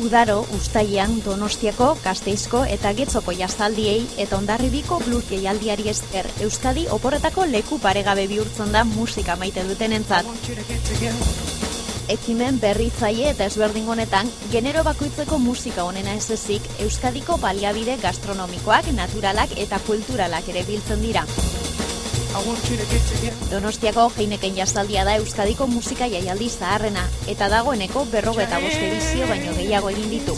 Udaro, Uztailean, Donostiako, Gasteizko eta Getzoko jaztaldiei eta Hondarribiko blues jaialdiari esker Euskadi oporretako leku paregabe bihurtzen da musika maite dutenentzat. Ekimen berritzaile eta ezberdin honetan, genero bakoitzeko musika honena ez ezik, Euskadiko baliabide gastronomikoak, naturalak eta kulturalak ere biltzen dira. Donostiako Heineken jaztaldia da Euskadiko musika jaialdi zaharrena, eta dagoeneko 45 edizio baino gehiago egin ditu.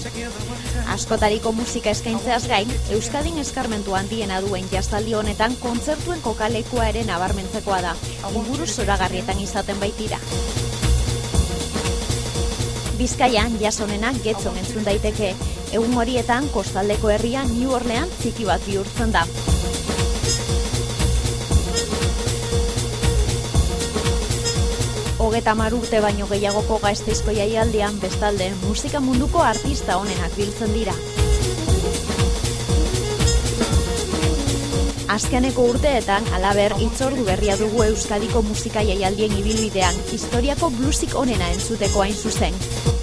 Askotariko musika eskaintzeaz gain, Euskadin eskarmentu handiena duen jaztaldi honetan kontzertuen kokalekua ere nabarmentzekoa da, inguru zoragarrietan izaten baitira. Bizkaian jazz honena Getzon entzun daiteke, egun horietan kostaldeko herria New Orleans txiki bat bihurtzen da. Hogeita 10 urte baino gehiagoko Gasteizko jaialdian bestalde musika munduko artista honenak biltzen dira. Azkeneko urteetan, halaber, hitzordu berria dugu Euskadiko musika jaialdien ibilbidean, historiako bluesik onena entzuteko hain zuzen.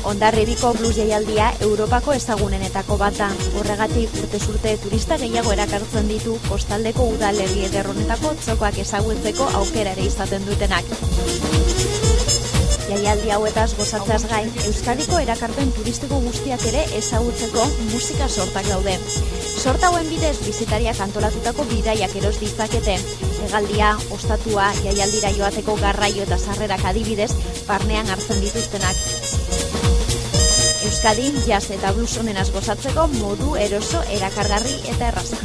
Hondarribiko blues jaialdia Europako ezagunenetako bat da, horregatik urtez urte turista gehiago erakartzen ditu kostaldeko udalerri ederronetako txokoak ezagutzeko aukera ere izaten dutenak. Jaialdi hauetaz gozatzeaz gain, Euskadiko erakarpen turistiko guztiak ere ezagutzeko musika sortak daude. Sorta hauen bidez bizitariak antolatutako bidaiak eros ditzakete. Hegaldia, ostatua, jaialdira joateko garraio eta sarrerak adibidez, barnean hartzen dituztenak. Euskadin jazz eta blues honenaz gozatzeko modu eroso, erakargarri eta erraza.